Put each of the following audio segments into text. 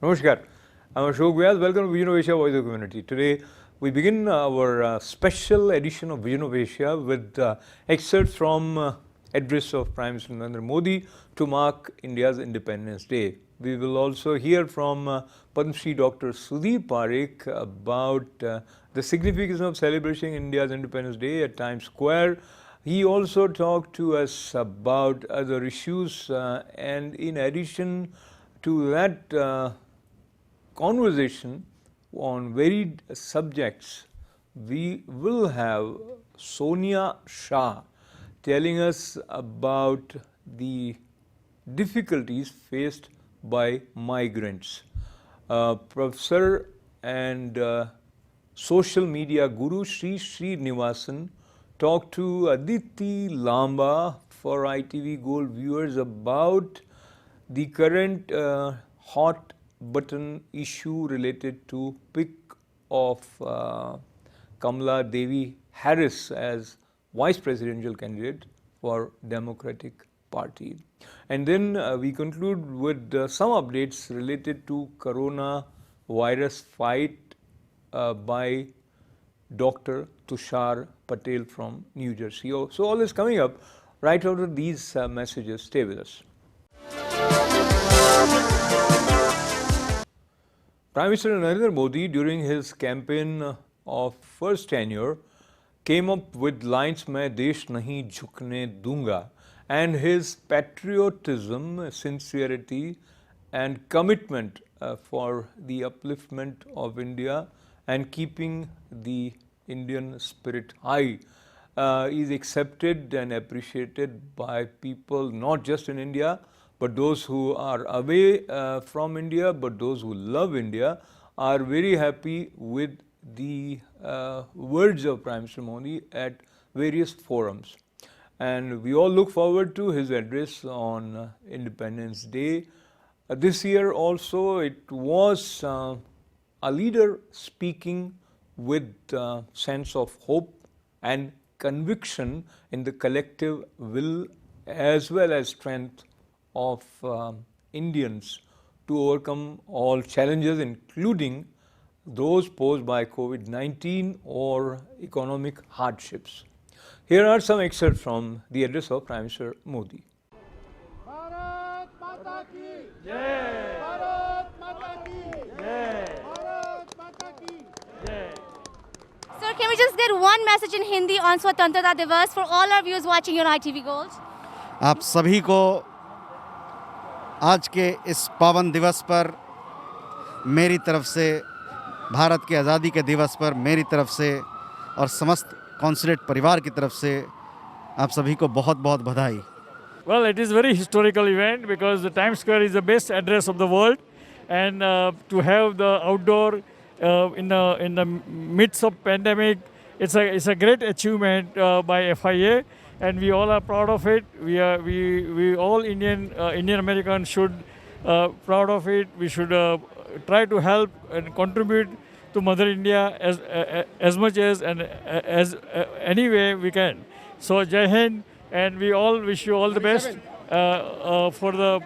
Namaskar, I'm Ashok Vyas. Welcome to Vision of Asia Voice of the Community. Today we begin our special edition of Vision of Asia with excerpts from address of Prime Minister Narendra Modi to mark India's Independence Day. We will also hear from Padma Shri Dr. Sudhir Parekh about the significance of celebrating India's Independence Day at Times Square. He also talked to us about other issues and in addition to that conversation on varied subjects, we will have Sonia Shah telling us about the difficulties faced by migrants. Professor and social media guru Sri Srinivasan talked to Aditi Lamba for ITV Gold viewers about the current hot button issue related to pick of Kamala Devi Harris as vice presidential candidate for Democratic Party. And then we conclude with some updates related to corona virus fight by Dr. Tushar Patel from New Jersey. So all this coming up right after these messages. Stay with us. Prime Minister Narendra Modi, during his campaign of first tenure, came up with lines "Main desh nahi jhukne dunga," and his patriotism, sincerity, and commitment for the upliftment of India and keeping the Indian spirit high is accepted and appreciated by people not just in India, but those who are away from India, but those who love India are very happy with the words of Prime Minister Modi at various forums. And we all look forward to his address on Independence Day. This year also it was a leader speaking with sense of hope and conviction in the collective will as well as strength of Indians to overcome all challenges, including those posed by COVID-19 or economic hardships. Here are some excerpts from the address of Prime Minister Modi. Bharat Mata ki Jai! Bharat Mata ki Jai! Bharat Mata ki Jai! Sir, can we just get one message in Hindi on Swatantrata Divas for all our viewers watching on ITV Gold? आप सभी को आज के इस पावन दिवस पर मेरी तरफ से, भारत के आज़ादी के दिवस पर मेरी तरफ से और समस्त कॉन्सुलेट परिवार की तरफ से आप सभी को बहुत बहुत बधाई. Well, it is a very historical event because the Times Square is the best address of the world, and to have the outdoor in the midst of pandemic, it's a great achievement by FIA, and we all are proud of it. We all Indian Americans should proud of it. We should try to help and contribute to Mother India as much as any way we can. So Jai Hind, and we all wish you all the best for the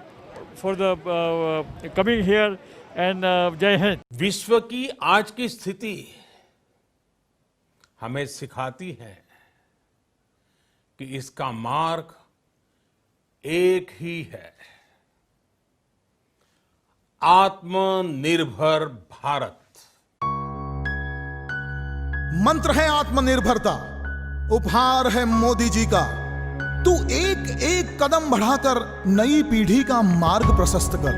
coming here, and Jai Hind. विश्व की आज की स्थिति हमें सिखाती है कि इसका मार्ग एक ही है, आत्मनिर्भर भारत. मंत्र है आत्मनिर्भरता, उपहार है मोदी जी का. तू एक एक कदम बढ़ाकर नई पीढ़ी का मार्ग प्रशस्त कर।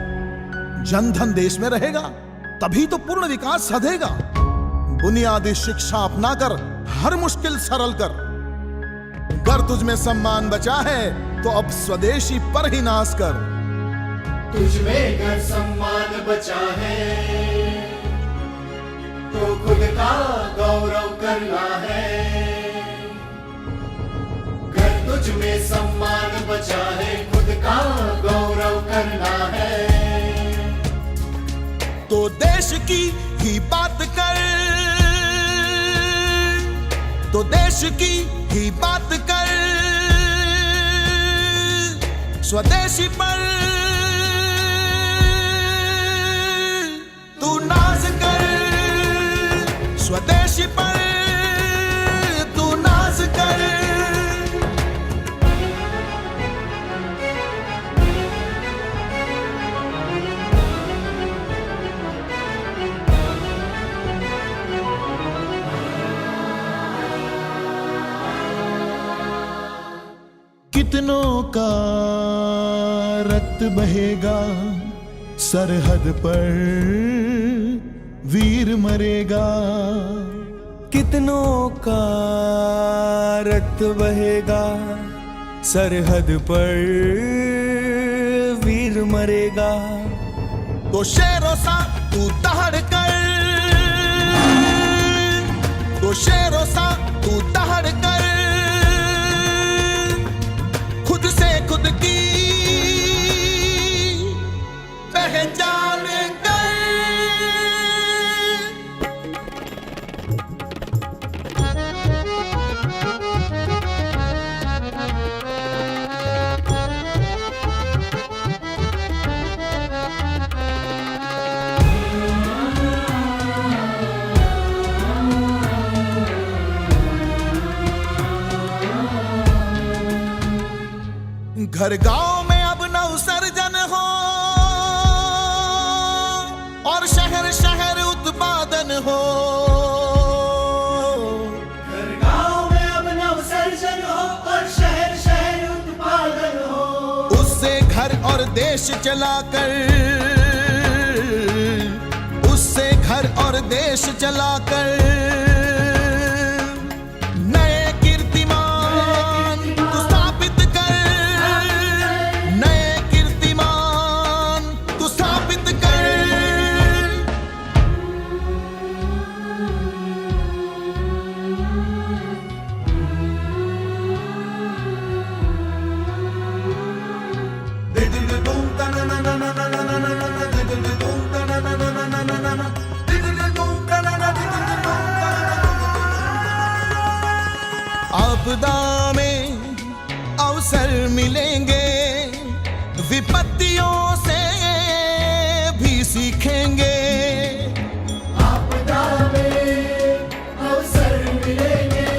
जनधन देश में रहेगा तभी तो पूर्ण विकास साधेगा। बुनियादी शिक्षा अपनाकर हर मुश्किल सरल कर। अगर तुझ में सम्मान बचा है तो अब स्वदेशी पर ही नाश कर। तुझ में अगर सम्मान बचा है तो खुद का गौरव करना है। अगर तुझ में सम्मान बचा है खुद का गौरव करना है। तो देश की ही बात कर, तो देश की ही बात कर। स्वदेशी पर तू नाज कर, स्वदेशी पर तू नाज कर। कितनों का रक्त बहेगा सरहद पर वीर मरेगा। कितनों का रक्त बहेगा सरहद पर वीर मरेगा। तो शेरों सा तू दहाड़ कर, तो शेरों सा तू दहाड़ कर। खुद से खुद की पहचान कर। घर गांव में अब नवसर्जन हो और शहर शहर उत्पादन हो। घर गांव में अब नवसर्जन हो और शहर शहर उत्पादन हो। उससे घर और देश चलाकर, उससे घर और देश चलाकर नए कीर्तिमान तू स्थापित कर। नए कीर्तिमान तू स्थापित कर। आपदा में अवसर मिलेंगे, विपत्तियों से भी सीखेंगे। आपदा में अवसर मिलेंगे,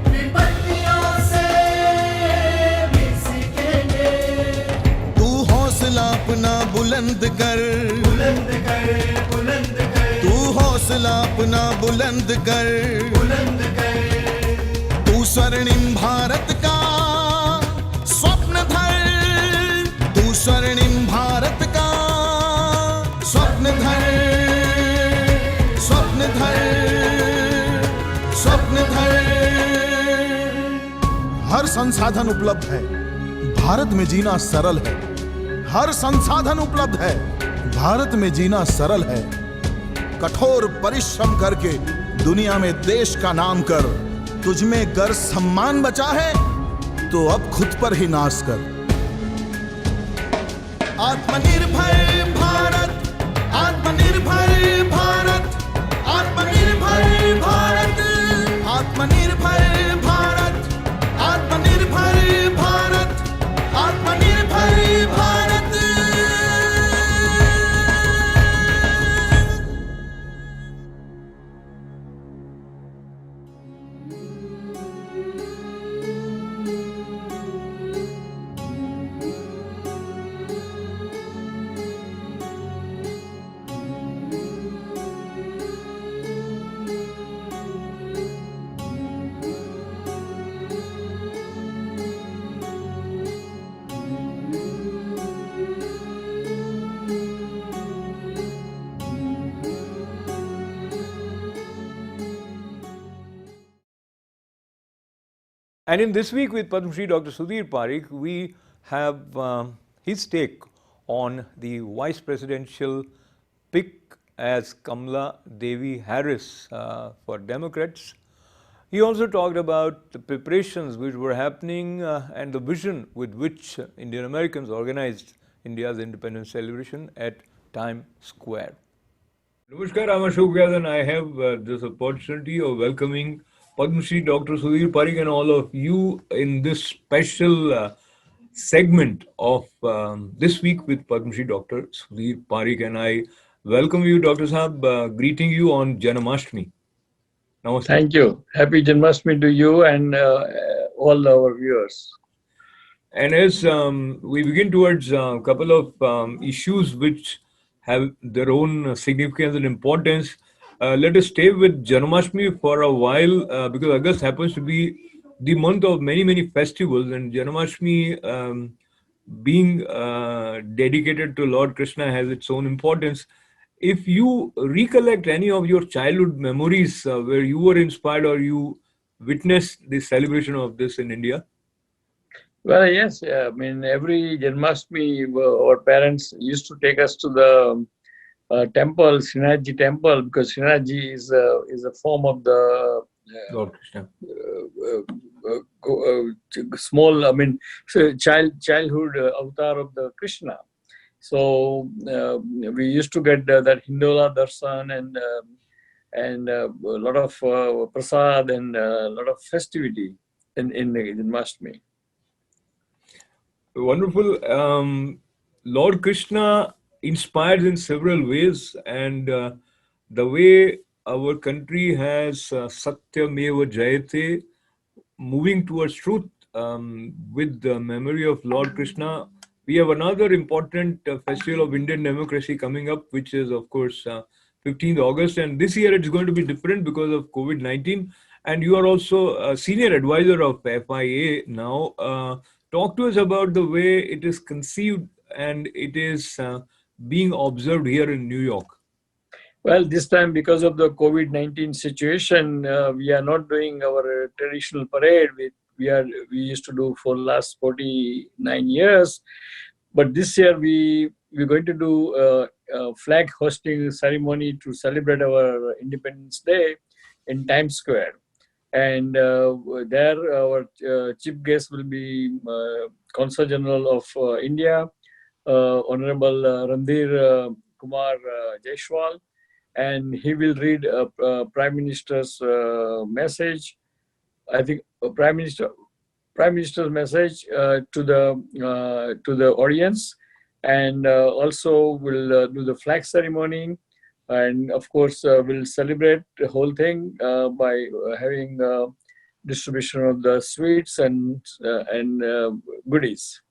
विपत्तियों से भी सीखेंगे। तू हौसला अपना बुलंद कर, बुलंद कर, बुलंद कर। तू हौसला अपना बुलंद कर, बुलंद कर। तू स्वर्णिम भारत का स्वप्न धर। तू स्वर्णिम भारत का स्वप्न धर, स्वप्न धर, स्वप्न धर। हर संसाधन उपलब्ध है, भारत में जीना सरल है। हर संसाधन उपलब्ध है, भारत में जीना सरल है। कठोर परिश्रम करके दुनिया में देश का नाम कर। तुझ में अगर सम्मान बचा है तो अब खुद पर ही नाश कर। आत्मनिर्भर भारत, आत्मनिर्भर भारत, आत्मनिर्भर भारत, आत्मनिर्भर भारत, आत्मनिर्भर भारत, आत्मनिर्भर Bharat. And in this week with Padma Shri Dr. Sudhir Parikh, we have his take on the vice presidential pick as Kamala Devi Harris for Democrats. He also talked about the preparations which were happening and the vision with which Indian Americans organized India's independence celebration at Times Square. Namaskar, I'm Ashok Vyas and I have this opportunity of welcoming Padma Shri Dr. Sudhir Parikh and all of you in this special segment of this week with Padma Shri Dr. Sudhir Parikh. And I welcome you, Dr. Saab, greeting you on Janamashtami. Namaste. Thank you. Happy Janmashtami to you and all our viewers. And as we begin towards a couple of issues which have their own significance and importance, let us stay with Janmashtami for a while because August happens to be the month of many, many festivals, and Janmashtami being dedicated to Lord Krishna has its own importance. If you recollect any of your childhood memories where you were inspired or you witnessed the celebration of this in India? Well, yes. I mean, every Janmashtami, our parents used to take us to the temple, Srinathji temple, because Srinathji is a form of the Lord Krishna. Small, childhood avatar of the Krishna. So we used to get that Hindola darshan and a lot of prasad and a lot of festivity in Janmashtami. Wonderful. Lord Krishna inspires in several ways, and the way our country has Satyameva Jayate, moving towards truth with the memory of Lord Krishna. We have another important festival of Indian democracy coming up, which is, of course, 15th August. And this year it's going to be different because of COVID-19. And you are also a senior advisor of FIA now. Talk to us about the way it is conceived and it is being observed here in New York. Well, this time because of the COVID-19 situation, we are not doing our traditional parade. We used to do for last 49 years, but this year we're going to do a flag hosting ceremony to celebrate our Independence Day in Times Square. And there our chief guest will be Consul General of India, Honorable Randhir Kumar Jaiswal, and he will read Prime Minister's message. I think Prime Minister's message to the audience, and also will do the flag ceremony. And of course, we'll celebrate the whole thing by having distribution of the sweets and goodies.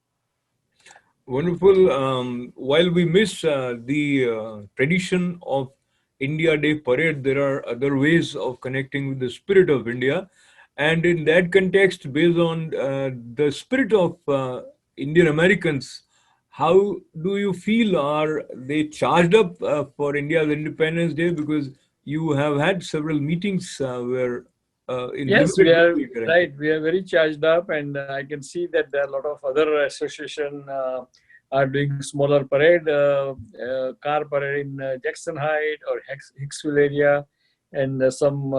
Wonderful. While we miss the tradition of India Day parade, there are other ways of connecting with the spirit of India. And in that context, based on the spirit of Indian Americans, how do you feel? Are they charged up for India's Independence Day? Because you have had several meetings where yes, we are right. We are very charged up, and I can see that there are a lot of other associations are doing smaller parade, car parade in Jackson Heights or Hicksville area, and some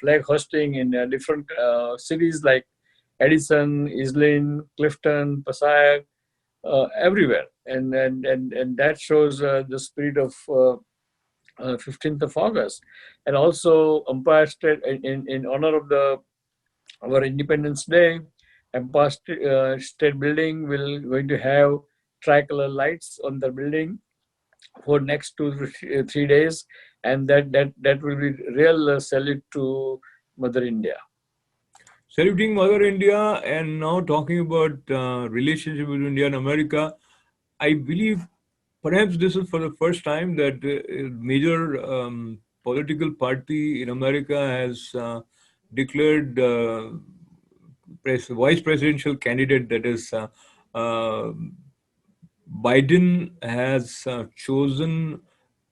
flag hosting in different cities like Edison, Islin, Clifton, Passaic, everywhere, and that shows the spirit of 15th of August, and also Empire State in honor of our Independence Day. Empire State Building going to have tricolor lights on the building for next 2 to 3 days, and that will be real salute to Mother India. Saluting Mother India, and now talking about relationship with India and America, I believe perhaps this is for the first time that a major political party in America has declared vice presidential candidate, that is Biden has chosen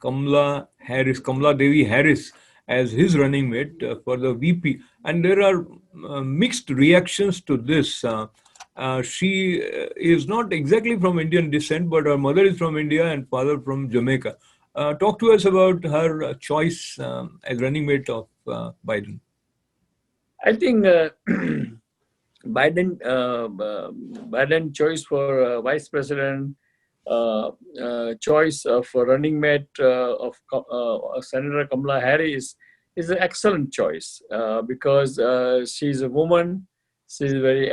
Kamala Devi Harris as his running mate for the VP. And there are mixed reactions to this. She is not exactly from Indian descent, but her mother is from India and father from Jamaica. Talk to us about her choice as running mate of Biden. I think Biden choice for vice president, choice for running mate of Senator Kamala Harris is an excellent choice because she's a woman. She's very.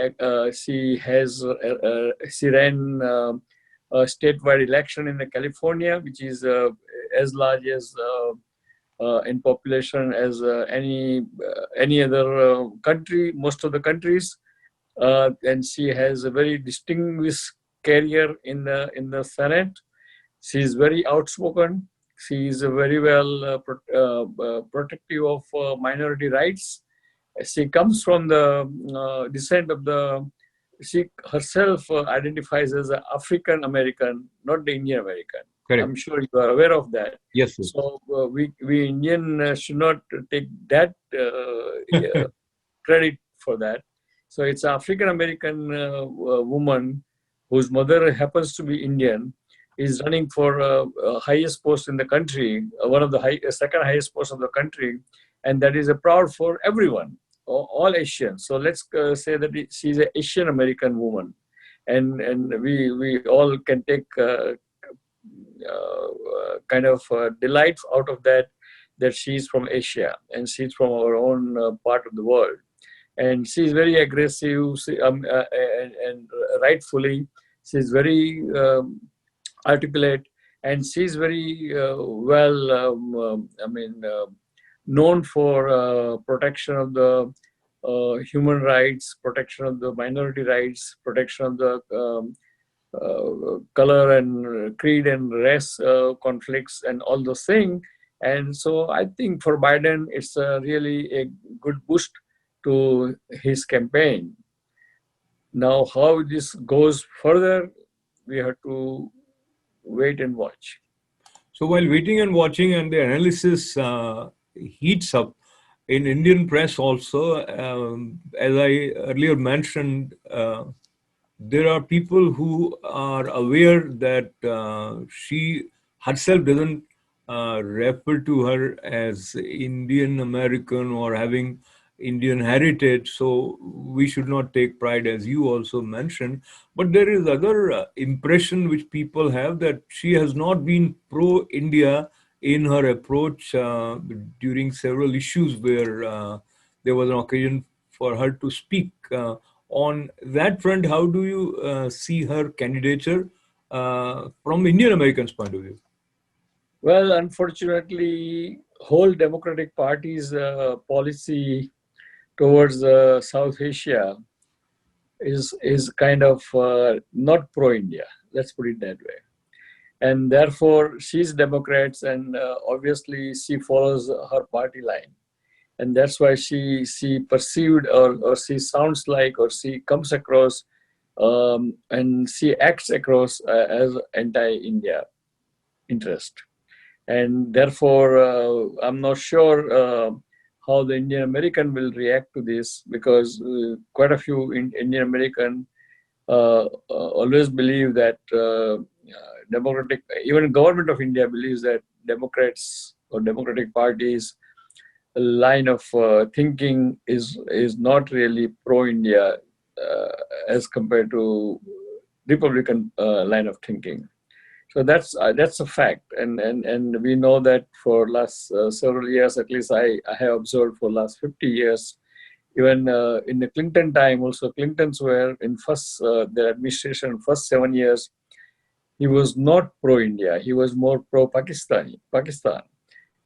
She ran a statewide election in California, which is as large as in population as any other country, most of the countries, and she has a very distinguished career in the Senate. She is very outspoken. She is very well protective of minority rights. She comes from the descent of the. She herself identifies as an African American, not the Indian American. Correct. I'm sure you are aware of that. Yes, sir. So we Indian should not take that credit for that. So it's an African American woman whose mother happens to be Indian, is running for highest post in the country, one of the second highest post of the country, and that is a proud for everyone, all Asians. So let's say that she's an Asian American woman, and we all can take kind of delight out of that she's from Asia and she's from our own part of the world, and she's very aggressive and rightfully she's very articulate, and she's very known for protection of the human rights, protection of the minority rights, protection of the color and creed and race conflicts and all those things. And so I think for Biden, it's really a good boost to his campaign. Now, how this goes further, we have to wait and watch. So while waiting and watching and the analysis heats up in Indian press also, as I earlier mentioned, there are people who are aware that she herself doesn't refer to her as Indian American or having Indian heritage, so we should not take pride, as you also mentioned. But there is other impression which people have that she has not been pro-India in her approach during several issues where there was an occasion for her to speak. On that front, how do you see her candidature from Indian Americans' point of view? Well, unfortunately, whole Democratic Party's policy towards South Asia is kind of not pro-India. Let's put it that way. And therefore, she's Democrats, and obviously she follows her party line. And that's why she perceived or she sounds like or she comes across and she acts across as anti-India interest. And therefore, I'm not sure how the Indian American will react to this, because quite a few Indian American always believe that even government of India believes that Democrats or Democratic parties line of thinking is not really pro-India as compared to Republican line of thinking. So that's a fact, and we know that for last several years, at least I have observed for last 50 years, even in the Clinton time, also Clintons were in their administration first 7 years, he was not pro-India, he was more pro-Pakistan.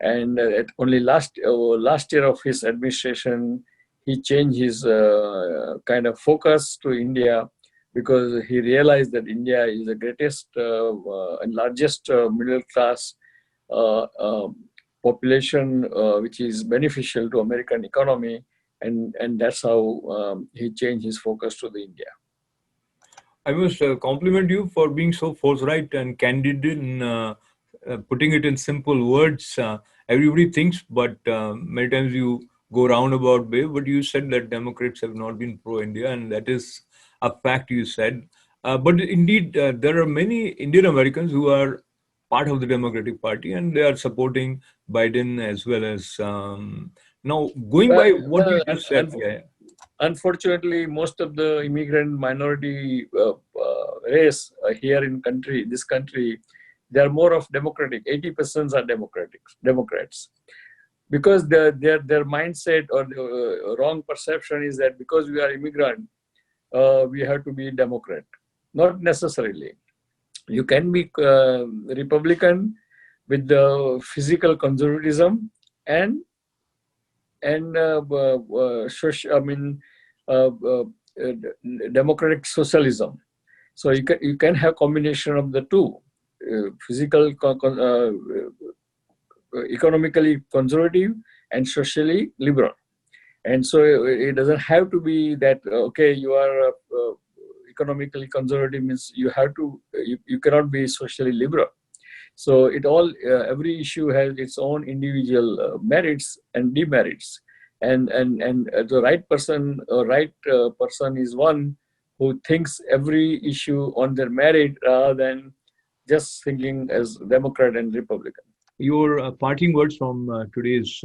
And only last year of his administration, he changed his kind of focus to India, because he realized that India is the greatest and largest middle class population, which is beneficial to American economy, and that's how he changed his focus to the India. I must compliment you for being so forthright and candid in putting it in simple words. everybody thinks, but many times you go roundabout way. But you said that Democrats have not been pro-India, and that is a fact you said. But indeed, there are many Indian Americans who are part of the Democratic Party, and they are supporting Biden as well as now going by what you just said. Unfortunately, most of the immigrant minority race here in this country, they are more of Democratic. 80% are Democrats, because their mindset or the wrong perception is that because we are immigrant, we have to be Democrat. Not necessarily. You can be Republican with the physical conservatism and democratic socialism. So you can have combination of the two, physical, economically conservative and socially liberal. And so it doesn't have to be that okay, you are economically conservative means you have to you cannot be socially liberal. So it all every issue has its own individual merits and demerits, and the right person is one who thinks every issue on their merit rather than just thinking as Democrat and Republican. Your parting words from today's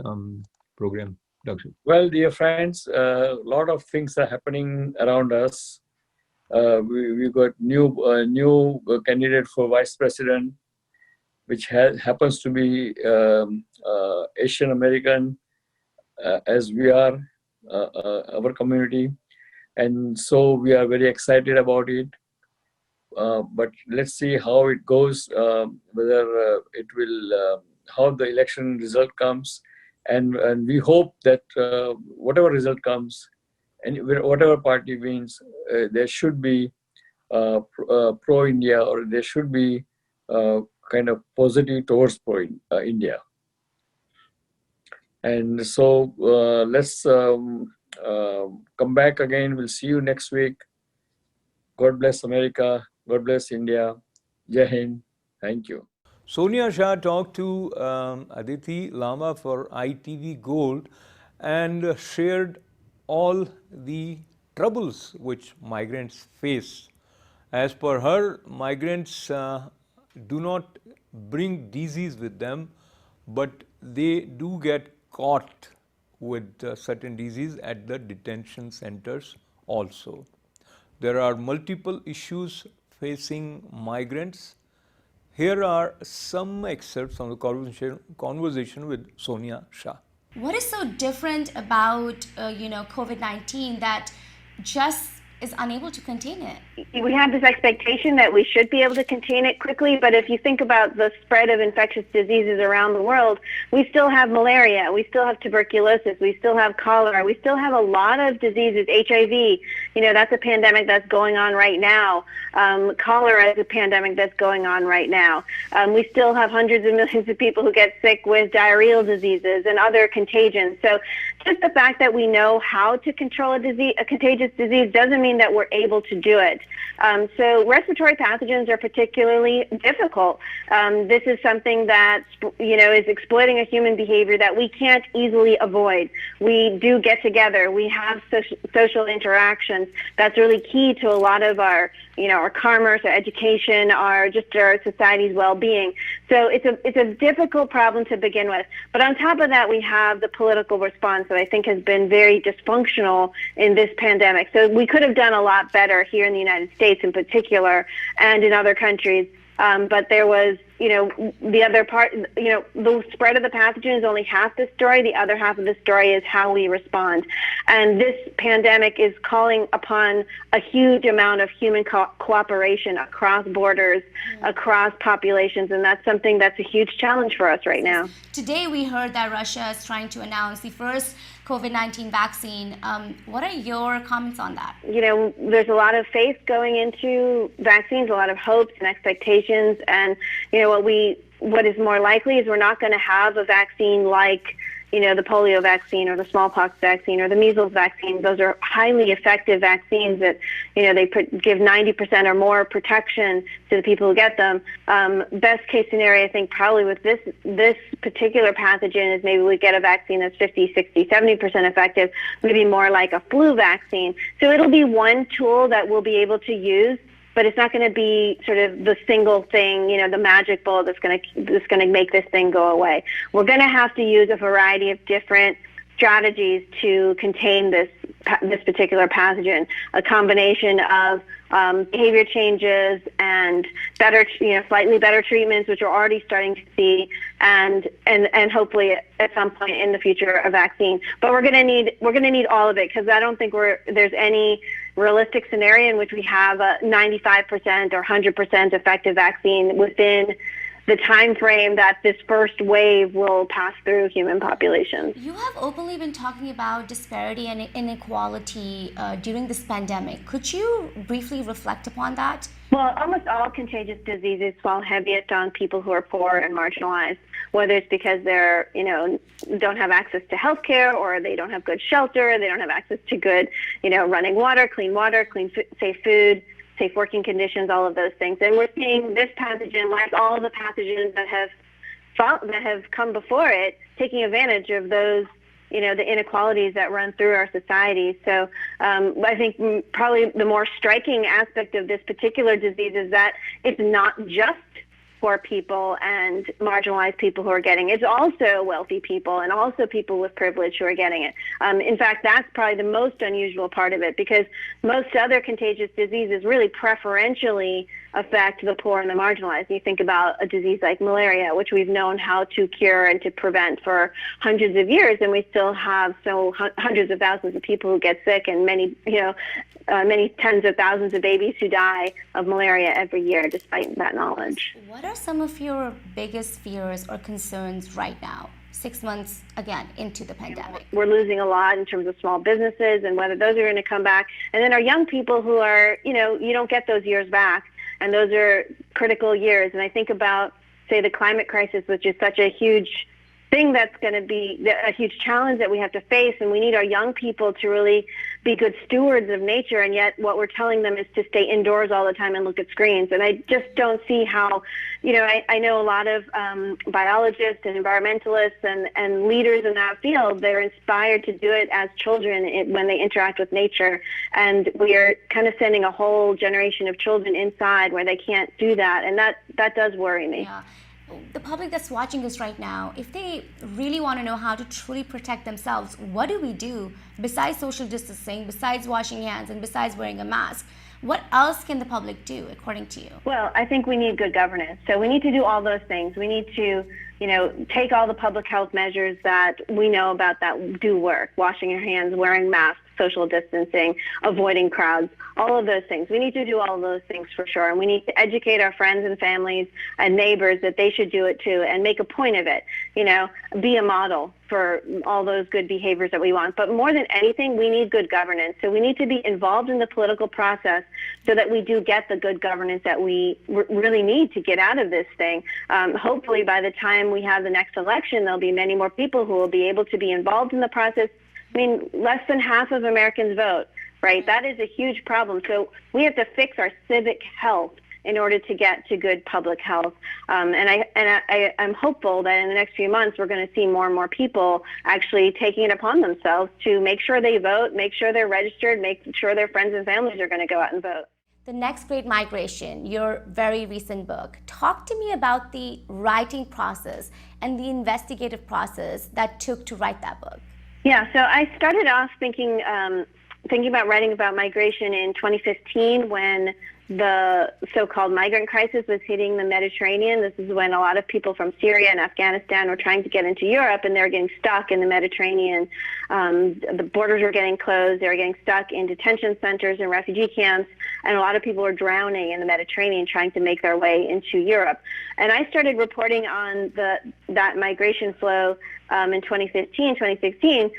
program, Dr. Well, dear friends, a lot of things are happening around us. We got new candidate for vice president, which happens to be Asian American, as we are, our community. And so we are very excited about it. But let's see how it goes, whether it will, how the election result comes. And we hope that whatever result comes, and whatever party wins, there should be pro-India, or there should be kind of positive towards pro-India. And so let's come back again. We'll see you next week. God bless America. God bless India. Jai Hind. Thank you. Sonia Shah talked to Aditi Lama for ITV Gold and shared all the troubles which migrants face. As per her, migrants do not bring disease with them, but they do get caught with certain disease at the detention centers also. There are multiple issues facing migrants. Here are some excerpts from the conversation with Sonia Shah. What is so different about, COVID-19 that just is unable to contain it? We have this expectation that we should be able to contain it quickly, but if you think about the spread of infectious diseases around the world, we still have malaria, we still have tuberculosis, we still have cholera, we still have a lot of diseases, HIV, that's a pandemic that's going on right now. Cholera is a pandemic that's going on right now. We still have hundreds of millions of people who get sick with diarrheal diseases and other contagions. So just the fact that we know how to control a contagious disease doesn't mean that we're able to do it. So respiratory pathogens are particularly difficult. This is something that is exploiting a human behavior that we can't easily avoid. We do get together. We have social interactions. That's really key to a lot of our commerce, our education, our society's well-being. So it's a difficult problem to begin with. But on top of that, we have the political response that I think has been very dysfunctional in this pandemic. So we could have done a lot better here in the United States in particular and in other countries. But there was, the other part, the spread of the pathogen is only half the story. The other half of the story is how we respond. And this pandemic is calling upon a huge amount of human cooperation across borders, across populations, and that's something that's a huge challenge for us right now. Today we heard that Russia is trying to announce the first COVID-19 vaccine. What are your comments on that? There's a lot of faith going into vaccines, a lot of hopes and expectations, and what is more likely is we're not going to have a vaccine like the polio vaccine or the smallpox vaccine or the measles vaccine. Those are highly effective vaccines that, they give 90% or more protection to the people who get them. Best case scenario, I think, probably with this particular pathogen is maybe we get a vaccine that's 50, 60, 70% effective, maybe more like a flu vaccine. So it'll be one tool that we'll be able to use, but it's not going to be sort of the single thing, the magic bullet that's going to make this thing go away. We're going to have to use a variety of different strategies to contain this particular pathogen. A combination of behavior changes and better, slightly better treatments, which we're already starting to see, and hopefully at some point in the future a vaccine. But we're going to need all of it, because I don't think there's any realistic scenario in which we have a 95% or 100% effective vaccine within the time frame that this first wave will pass through human populations. You have openly been talking about disparity and inequality during this pandemic. Could you briefly reflect upon that? Well, almost all contagious diseases fall heaviest on people who are poor and marginalized, whether it's because they're, don't have access to health care, or they don't have good shelter, they don't have access to good, running water, clean, safe food, safe working conditions, all of those things. And we're seeing this pathogen, like all the pathogens that have come before it, taking advantage of those, the inequalities that run through our society. So I think probably the more striking aspect of this particular disease is that it's not just poor people and marginalized people who are getting it. It's also wealthy people and also people with privilege who are getting it. In fact, that's probably the most unusual part of it, because most other contagious diseases really preferentially affect the poor and the marginalized. You think about a disease like malaria, which we've known how to cure and to prevent for hundreds of years, and we still have hundreds of thousands of people who get sick, and many tens of thousands of babies who die of malaria every year despite that knowledge. What are some of your biggest fears or concerns right now, 6 months, again, into the pandemic? We're losing a lot in terms of small businesses and whether those are going to come back. And then our young people who are, you don't get those years back. And those are critical years. And I think about, say, the climate crisis, which is such a huge thing that's going to be a huge challenge that we have to face. And we need our young people to really be good stewards of nature. And yet what we're telling them is to stay indoors all the time and look at screens. And I just don't see how, I know a lot of biologists and environmentalists and leaders in that field. They're inspired to do it as children when they interact with nature. And we are kind of sending a whole generation of children inside where they can't do that. And that does worry me. Yeah. The public that's watching us right now, if they really want to know how to truly protect themselves, what do we do besides social distancing, besides washing hands, and besides wearing a mask? What else can the public do, according to you? Well, I think we need good governance. So we need to do all those things. We need to, take all the public health measures that we know about that do work. Washing your hands, wearing masks, social distancing, avoiding crowds, all of those things. We need to do all of those things for sure. And we need to educate our friends and families and neighbors that they should do it too, and make a point of it. Be a model for all those good behaviors that we want. But more than anything, we need good governance. So we need to be involved in the political process so that we do get the good governance that we really need to get out of this thing. Hopefully by the time we have the next election, there'll be many more people who will be able to be involved in the process. I mean, less than half of Americans vote, right? That is a huge problem. So we have to fix our civic health in order to get to good public health. I'm hopeful that in the next few months, we're going to see more and more people actually taking it upon themselves to make sure they vote, make sure they're registered, make sure their friends and families are going to go out and vote. The Next Great Migration, your very recent book. Talk to me about the writing process and the investigative process that took to write that book. Yeah, so I started off thinking about writing about migration in 2015 when the so-called migrant crisis was hitting the Mediterranean. This is when a lot of people from Syria and Afghanistan were trying to get into Europe, and they were getting stuck in the Mediterranean. The borders were getting closed. They were getting stuck in detention centers and refugee camps, and a lot of people were drowning in the Mediterranean trying to make their way into Europe. And I started reporting on that migration flow in 2015, 2016,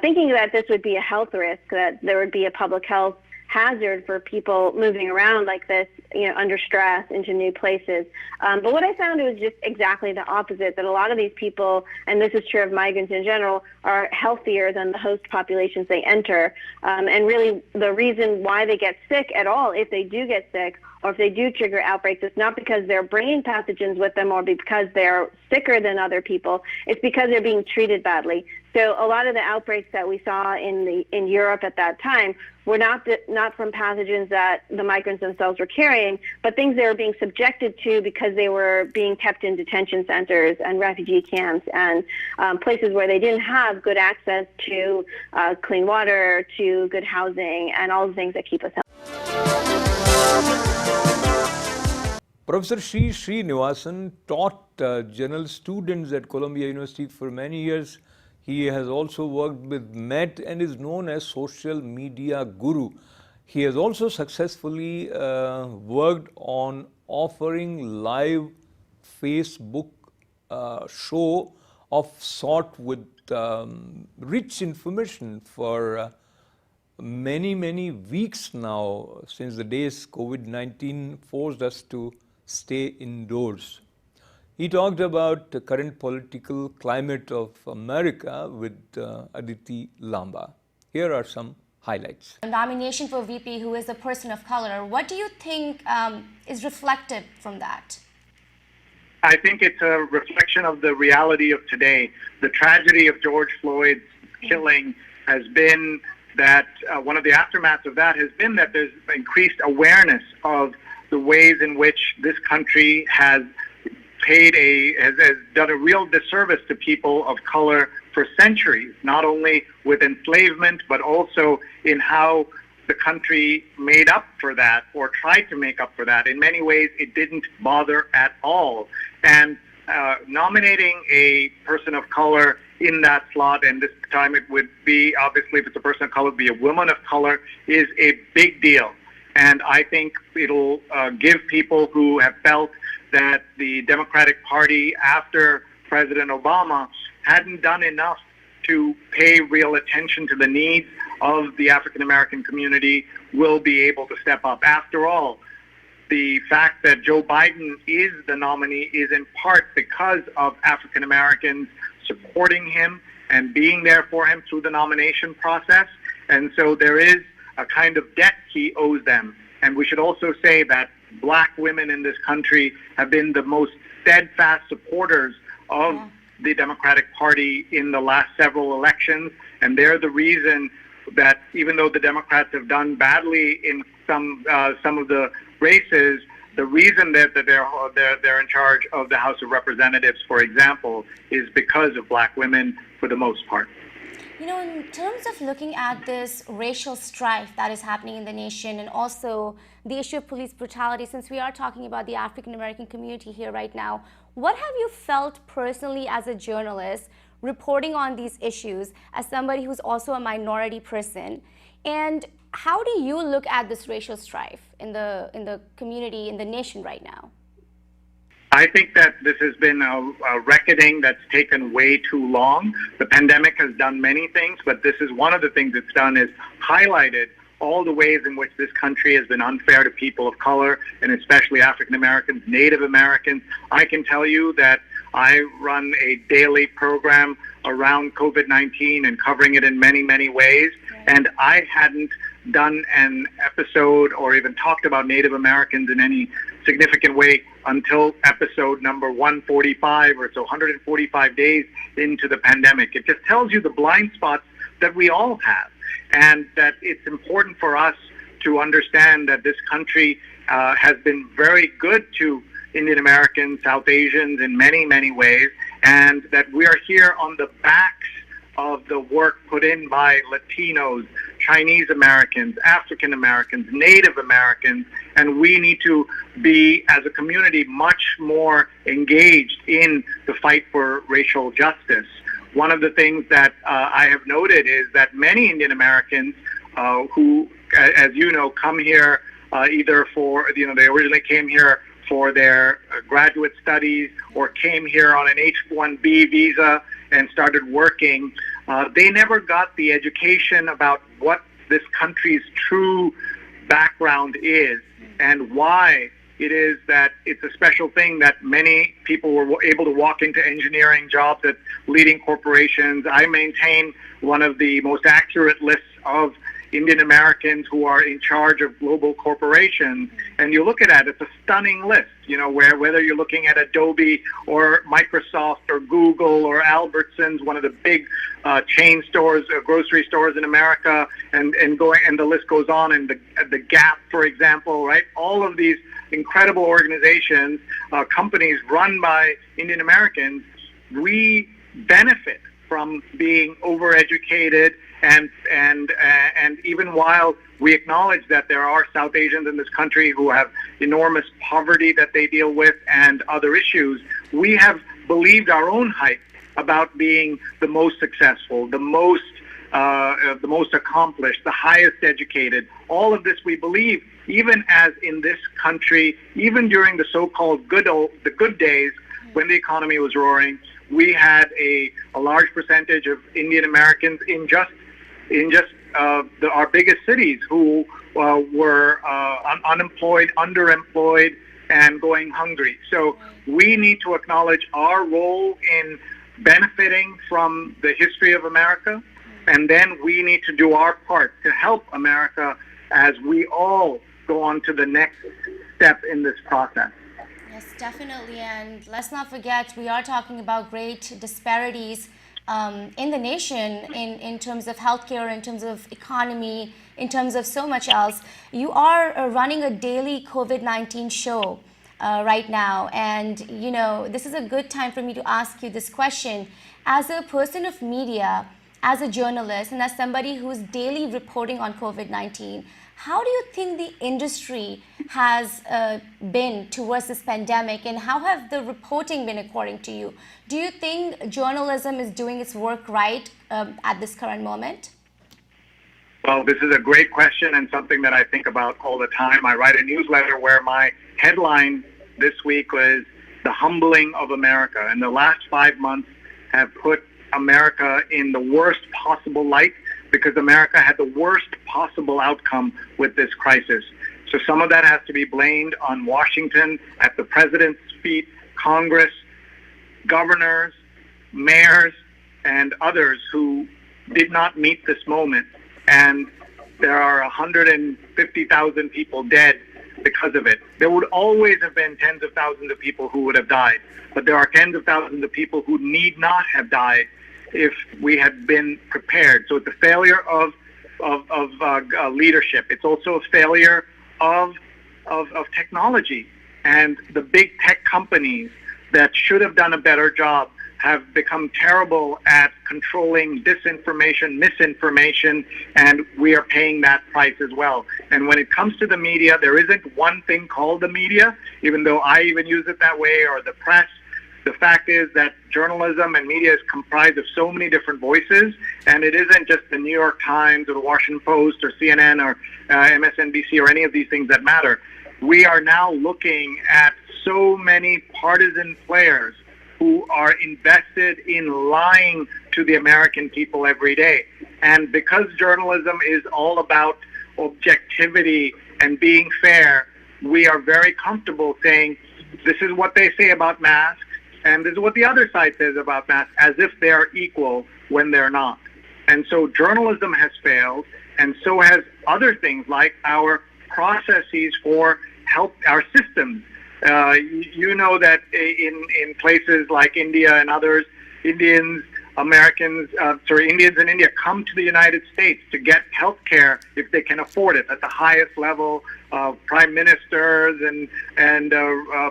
thinking that this would be a health risk, that there would be a public health hazard for people moving around like this, under stress into new places. But what I found was just exactly the opposite, that a lot of these people, and this is true of migrants in general, are healthier than the host populations they enter. And really the reason why they get sick at all, if they do get sick, or if they do trigger outbreaks, it's not because they're bringing pathogens with them or because they're sicker than other people. It's because they're being treated badly. So a lot of the outbreaks that we saw in Europe at that time were not from pathogens that the migrants themselves were carrying, but things they were being subjected to because they were being kept in detention centers and refugee camps and places where they didn't have good access to clean water, to good housing, and all the things that keep us healthy. Professor Sri Srinivasan taught general students at Columbia University for many years. He has also worked with Met and is known as social media guru. He has also successfully worked on offering live Facebook show of sort with rich information for many weeks now, since the days COVID-19 forced us to stay indoors. He talked about the current political climate of America with Aditi Lamba. Here are some highlights. A nomination for VP who is a person of color. What do you think is reflected from that? I think it's a reflection of the reality of today. The tragedy of George Floyd's killing has been that one of the aftermaths of that has been that there's increased awareness of the ways in which this country has done a real disservice to people of color for centuries, not only with enslavement, but also in how the country made up for that or tried to make up for that. In many ways, it didn't bother at all. And nominating a person of color in that slot, and this time it would be, obviously, if it's a person of color, be a woman of color, is a big deal. And I think it'll give people who have felt that the Democratic Party after President Obama hadn't done enough to pay real attention to the needs of the African American community will be able to step up. After all, the fact that Joe Biden is the nominee is in part because of African Americans supporting him and being there for him through the nomination process. And so there is a kind of debt he owes them. And we should also say that black women in this country have been the most steadfast supporters of the Democratic Party in the last several elections. And they're the reason that even though the Democrats have done badly in some of the races, the reason that they're in charge of the House of Representatives, for example, is because of black women for the most part. You know, in terms of looking at this racial strife that is happening in the nation and also the issue of police brutality, since we are talking about the African American community here right now, what have you felt personally as a journalist reporting on these issues as somebody who's also a minority person? And how do you look at this racial strife in the community, in the nation right now? I think that this has been a reckoning that's taken way too long. The pandemic has done many things, but this is one of the things it's done, is highlighted all the ways in which this country has been unfair to people of color, and especially African Americans, Native Americans. I can tell you that I run a daily program around COVID-19 and covering it in many ways, and I hadn't done an episode or even talked about Native Americans in any significant way until episode number 145 or so, 145 days into the pandemic. It just tells you the blind spots that we all have, and that it's important for us to understand that this country has been very good to Indian Americans, South Asians in many ways, and that we are here on the backs of the work put in by Latinos, Chinese Americans, African Americans, Native Americans, and we need to be, as a community, much more engaged in the fight for racial justice. One of the things that I have noted is that many Indian Americans who, as you know, come here either for, they originally came here for their graduate studies or came here on an H-1B visa and started working, they never got the education about what this country's true background is and why it is that it's a special thing that many people were able to walk into engineering jobs at leading corporations. I maintain one of the most accurate lists of Indian Americans who are in charge of global corporations, and you look at it, it's a stunning list, where whether you're looking at Adobe or Microsoft or Google or Albertsons, one of the big chain stores, grocery stores in America, and the list goes on, and the Gap, for example, right? All of these incredible organizations, companies run by Indian Americans, we benefit from being overeducated, and even while we acknowledge that there are South Asians in this country who have enormous poverty that they deal with and other issues, we have believed our own hype about being the most successful, the most accomplished, the highest educated. All of this we believe, even as in this country, even during the so-called the good days when the economy was roaring, we had a large percentage of Indian Americans in just our biggest cities who were unemployed, underemployed, and going hungry. So we need to acknowledge our role in benefiting from the history of America, and then we need to do our part to help America as we all go on to the next step in this process. Yes, definitely. And let's not forget, we are talking about great disparities in the nation in terms of healthcare, in terms of economy, in terms of so much else. You are running a daily COVID-19 show right now. And, this is a good time for me to ask you this question. As a person of media, as a journalist, and as somebody who's daily reporting on COVID-19, how do you think the industry has been towards this pandemic, and how have the reporting been according to you? Do you think journalism is doing its work right at this current moment? Well, this is a great question and something that I think about all the time. I write a newsletter where my headline this week was "The Humbling of America," and the last 5 months have put America in the worst possible light, because America had the worst possible outcome with this crisis. So some of that has to be blamed on Washington, at the president's feet, Congress, governors, mayors, and others who did not meet this moment. And there are 150,000 people dead because of it. There would always have been tens of thousands of people who would have died, but there are tens of thousands of people who need not have died if we had been prepared. So it's a failure of leadership. It's also a failure of technology. And the big tech companies that should have done a better job have become terrible at controlling disinformation, misinformation, and we are paying that price as well. And when it comes to the media, there isn't one thing called the media, even though I even use it that way, or the press. The fact is that journalism and media is comprised of so many different voices, and it isn't just the New York Times or the Washington Post or CNN or MSNBC or any of these things that matter. We are now looking at so many partisan players who are invested in lying to the American people every day. And because journalism is all about objectivity and being fair, we are very comfortable saying, this is what they say about masks, and this is what the other side says about masks, as if they are equal when they're not. And so journalism has failed, and so has other things like our processes for help, our systems. You know that in places like India and others, Indians and India come to the United States to get health care if they can afford it at the highest level. Prime ministers and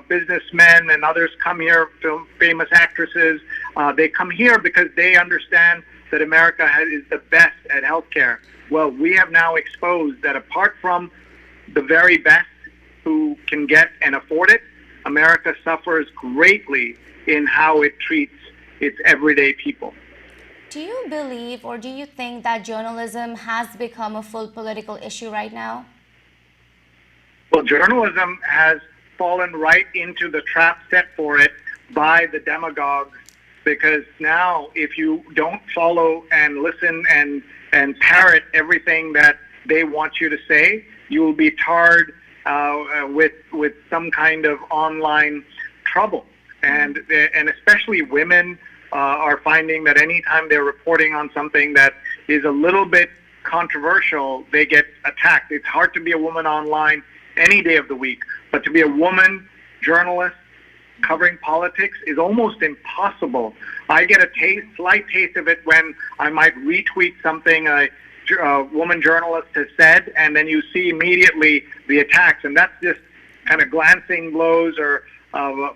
businessmen and others come here, famous actresses. They come here because they understand that America is the best at health care. Well, we have now exposed that apart from the very best who can get and afford it, America suffers greatly in how it treats its everyday people. Do you believe, or do you think that journalism has become a full political issue right now? Well, journalism has fallen right into the trap set for it by the demagogues, because now if you don't follow and listen and parrot everything that they want you to say, you will be tarred with some kind of online trouble. And especially women are finding that anytime they're reporting on something that is a little bit controversial, they get attacked. It's hard to be a woman online any day of the week, but to be a woman journalist covering politics is almost impossible. I get a slight taste of it when I might retweet something a woman journalist has said, and then you see immediately the attacks, and that's just kind of glancing blows or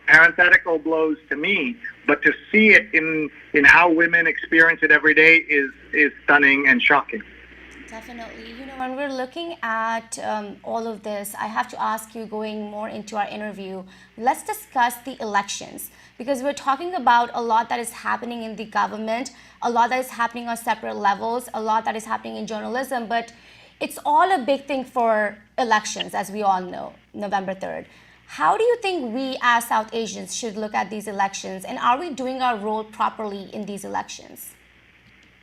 parenthetical blows to me. But to see it in how women experience it every day is stunning and shocking. Definitely. You know, when we're looking at all of this, I have to ask you, going more into our interview, let's discuss the elections, because we're talking about a lot that is happening in the government, a lot that is happening on separate levels, a lot that is happening in journalism, but it's all a big thing for elections, as we all know, November 3rd. How do you think we as South Asians should look at these elections, and are we doing our role properly in these elections?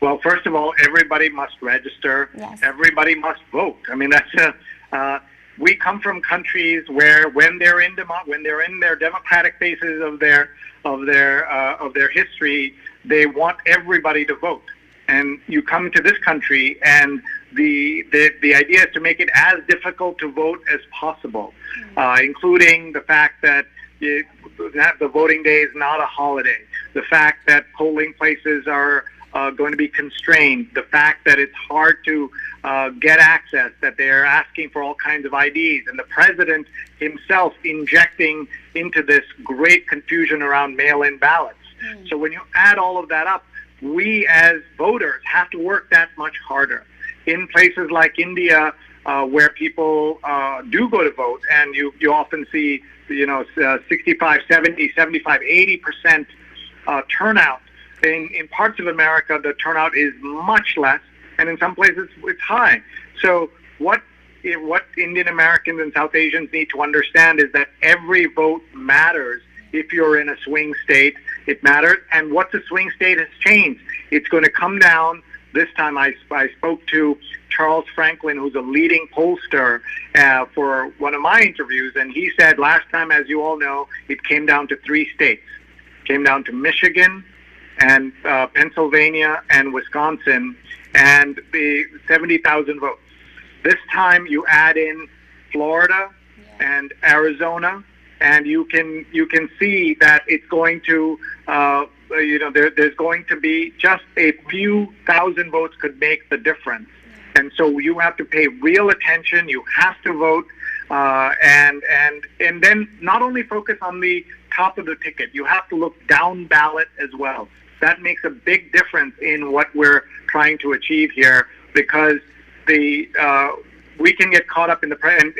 Well, first of all, everybody must register. Yes. Everybody must vote. I mean, we come from countries where when they're in their democratic phases of their history, they want everybody to vote. And you come to this country, and the idea is to make it as difficult to vote as possible, including the fact that the voting day is not a holiday, the fact that polling places are going to be constrained, the fact that it's hard to get access, that they're asking for all kinds of IDs, and the president himself injecting into this great confusion around mail-in ballots. So when you add all of that up, we as voters have to work that much harder. In places like India, where people do go to vote, and you often see 65, 70, 75, 80% turnout. In parts of America, the turnout is much less, and in some places it's high. So what Indian Americans and South Asians need to understand is that every vote matters. If you're in a swing state, it matters. And what the swing state has changed, it's going to come down. This time I spoke to Charles Franklin, who's a leading pollster, for one of my interviews, and he said last time, as you all know, it came down to 3 states. It came down to Michigan and Pennsylvania and Wisconsin, and the 70,000 votes. This time you add in Florida and Arizona, and you can see that it's going to there's going to be just a few thousand votes could make the difference. And so you have to pay real attention. You have to vote, and then not only focus on the top of the ticket. You have to look down ballot as well. That makes a big difference in what we're trying to achieve here, because we can get caught up in and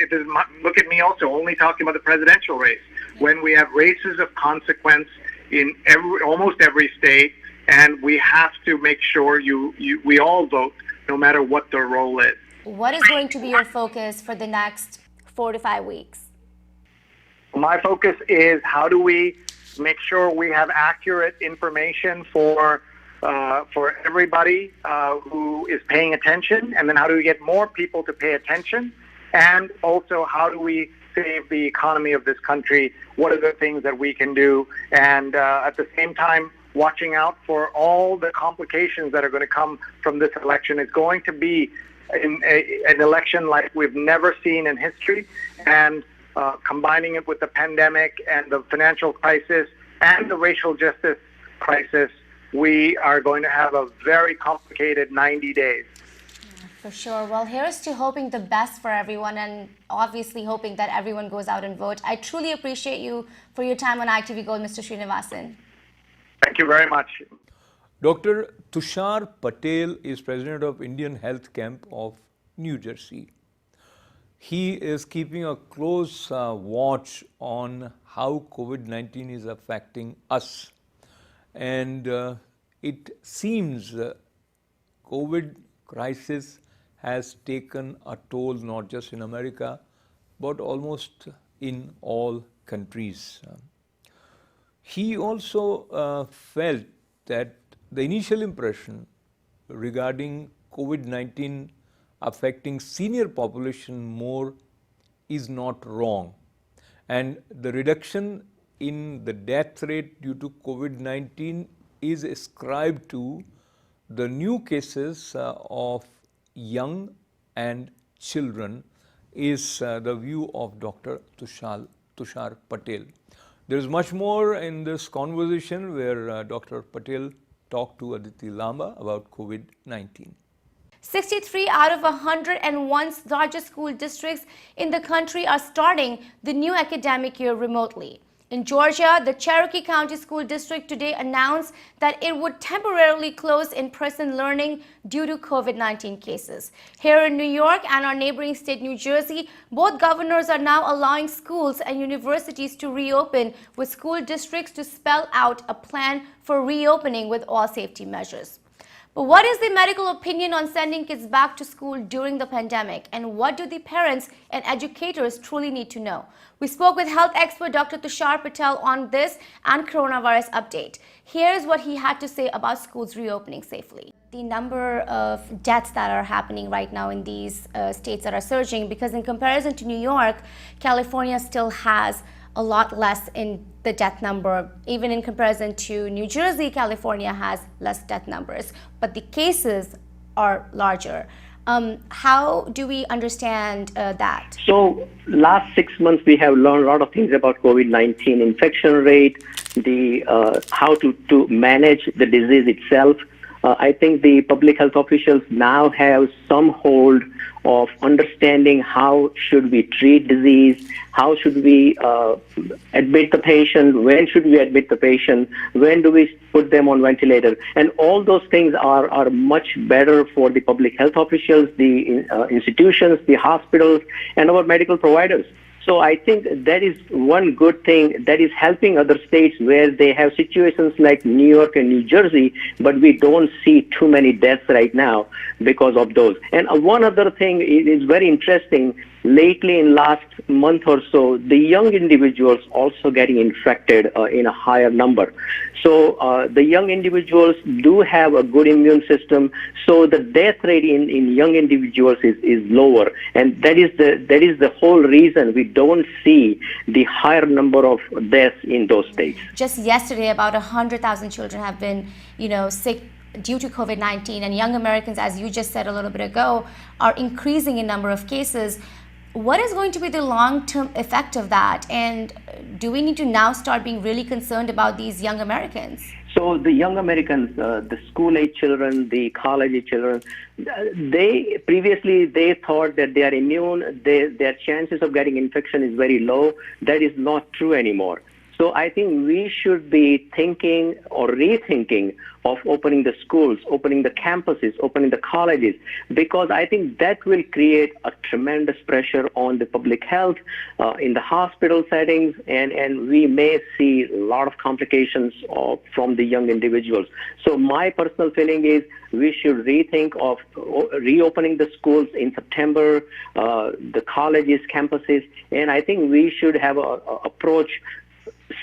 look at me also only talking about the presidential race, when we have races of consequence in almost every state, and we have to make sure we all vote, no matter what their role is. What is going to be your focus for the next 4 to 5 weeks? My focus is how do we make sure we have accurate information for everybody who is paying attention, and then how do we get more people to pay attention, and also how do we save the economy of this country? What are the things that we can do? And at the same time, watching out for all the complications that are going to come from this election. It's going to be an election like we've never seen in history, and combining it with the pandemic and the financial crisis and the racial justice crisis, we are going to have a very complicated 90 days. For sure. Well, here's to hoping the best for everyone, and obviously hoping that everyone goes out and vote. I truly appreciate you for your time on ITV Gold, Mr. Srinivasan. Thank you very much. Dr. Tushar Patel is president of Indian Health Camp of New Jersey. He is keeping a close watch on how COVID-19 is affecting us. And it seems COVID crisis has taken a toll not just in America, but almost in all countries. He also felt that the initial impression regarding COVID-19 affecting senior population more is not wrong. And the reduction in the death rate due to COVID-19 is ascribed to the new cases of young and children is the view of Dr. Tushar Patel. There is much more in this conversation where Dr. Patel talked to Aditi Lamba about COVID-19. 63 out of 101 largest school districts in the country are starting the new academic year remotely. In Georgia, the Cherokee County School District today announced that it would temporarily close in-person learning due to COVID-19 cases. Here in New York and our neighboring state, New Jersey, both governors are now allowing schools and universities to reopen, with school districts to spell out a plan for reopening with all safety measures. But what is the medical opinion on sending kids back to school during the pandemic, and what do the parents and educators truly need to know? We spoke with health expert Dr. Tushar Patel on this and coronavirus update. Here's what he had to say about schools reopening safely. The number of deaths that are happening right now in these states that are surging, because in comparison to New York, California still has a lot less in the death number. Even in comparison to New Jersey, California has less death numbers, but the cases are larger. How do we understand that? So last 6 months, we have learned a lot of things about COVID-19 infection rate, the how to manage the disease itself. I think the public health officials now have some hold of understanding how should we treat disease, how should we admit the patient, when should we admit the patient, when do we put them on ventilator. And all those things are much better for the public health officials, the institutions, the hospitals, and our medical providers. So I think that is one good thing that is helping other states where they have situations like New York and New Jersey, but we don't see too many deaths right now because of those. And one other thing is very interesting. Lately, in last month or so, the young individuals also getting infected in a higher number. So the young individuals do have a good immune system. So the death rate in young individuals is lower, and that is the whole reason we don't see the higher number of deaths in those states. Just yesterday, about 100,000 children have been, sick due to COVID-19, and young Americans, as you just said a little bit ago, are increasing in number of cases. What is going to be the long-term effect of that? And do we need to now start being really concerned about these young Americans? So the young Americans, the school-age children, the college-age children, they thought that they are immune, their chances of getting infection is very low. That is not true anymore. So I think we should be thinking or rethinking of opening the schools, opening the campuses, opening the colleges, because I think that will create a tremendous pressure on the public health in the hospital settings, and we may see a lot of complications from the young individuals. So my personal feeling is we should rethink of reopening the schools in September, the colleges, campuses, and I think we should have a approach,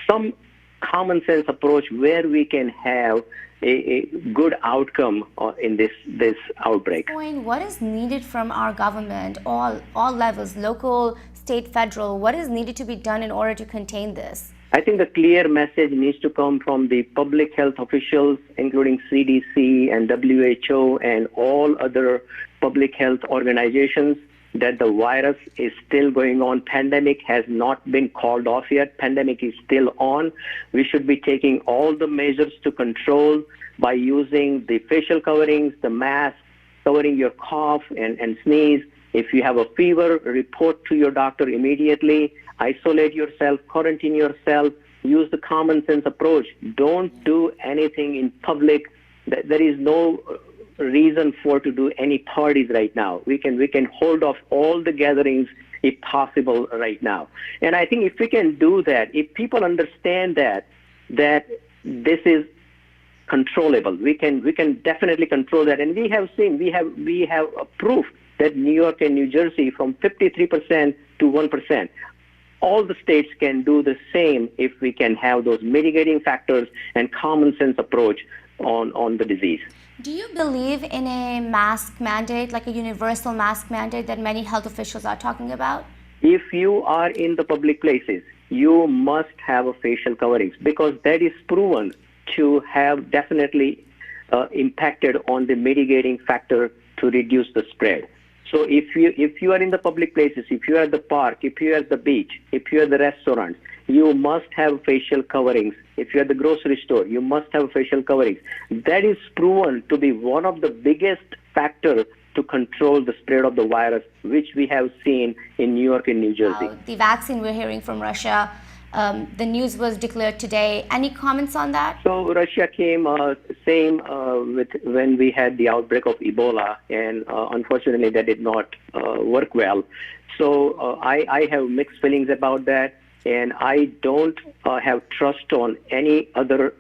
some common sense approach where we can have a good outcome in this outbreak. What is needed from our government, all levels, local, state, federal? What is needed to be done in order to contain this? I think the clear message needs to come from the public health officials, including CDC and WHO and all other public health organizations, that the virus is still going on. Pandemic has not been called off yet. Pandemic is still on. We should be taking all the measures to control by using the facial coverings, the mask, covering your cough and sneeze. If you have a fever, report to your doctor immediately. Isolate yourself, quarantine yourself. Use the common sense approach. Don't do anything in public. There is no reason to do any parties right now. We can hold off all the gatherings if possible right now. And I think if we can do that, if people understand that this is controllable, we can definitely control that. And we have seen, we have proof that New York and New Jersey from 53% to 1%. All the states can do the same if we can have those mitigating factors and common sense approach on the disease. Do you believe in a mask mandate, like a universal mask mandate that many health officials are talking about? If you are in the public places, you must have a facial coverings because that is proven to have definitely impacted on the mitigating factor to reduce the spread. So if you are in the public places, if you are at the park, if you are at the beach, if you are at the restaurants, you must have facial coverings. If you are at the grocery store, you must have facial coverings. That is proven to be one of the biggest factors to control the spread of the virus, which we have seen in New York and New Jersey. The vaccine we're hearing from Russia, the news was declared today. Any comments on that? So Russia came same with when we had the outbreak of Ebola, and unfortunately that did not work well. So I have mixed feelings about that, and I don't have trust on any other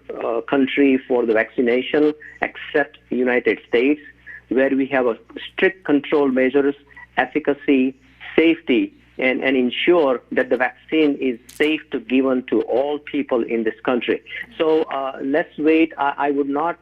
country for the vaccination except the United States, where we have a strict control measures, efficacy, safety, and ensure that the vaccine is safe to given to all people in this country. So let's wait. I would not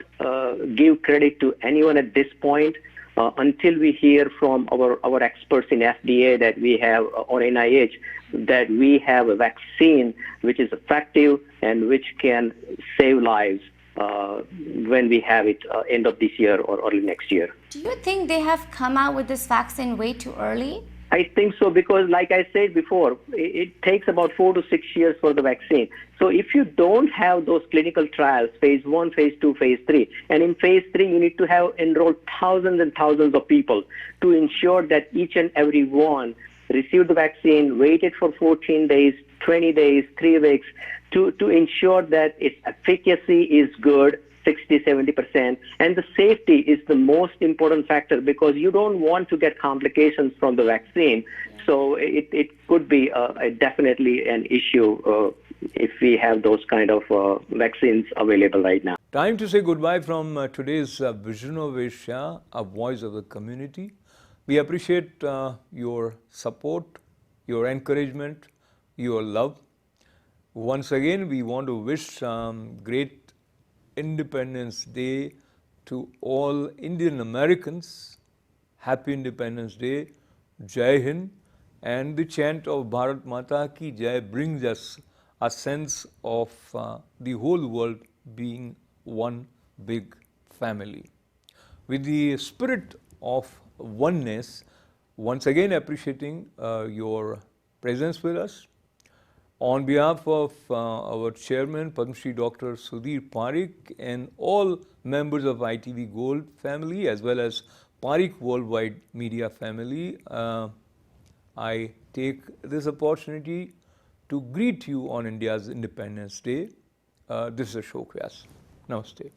give credit to anyone at this point until we hear from our experts in FDA that we have, or NIH, that we have a vaccine which is effective and which can save lives when we have it end of this year or early next year. Do you think they have come out with this vaccine way too early? I think so, because like I said before, it takes about 4 to 6 years for the vaccine. So if you don't have those clinical trials, phase 1, phase 2, phase 3, and in phase 3 you need to have enrolled thousands and thousands of people to ensure that each and every one received the vaccine, waited for 14 days, 20 days, 3 weeks, to ensure that its efficacy is good, 60-70%, and the safety is the most important factor, because you don't want to get complications from the vaccine. So it could be definitely an issue if we have those kind of vaccines available right now. Time to say goodbye from today's Vision of Asia, a voice of the community. We appreciate your support, your encouragement, your love. Once again, we want to wish great Independence Day to all Indian Americans. Happy Independence Day, Jai Hind, and the chant of Bharat Mata Ki Jai brings us a sense of the whole world being one big family. With the spirit of oneness, once again appreciating your presence with us. On behalf of our chairman, Padma Shri Dr. Sudhir Parikh, and all members of ITV Gold family, as well as Parikh Worldwide Media family, I take this opportunity to greet you on India's Independence Day. This is Ashok Vyas. Namaste.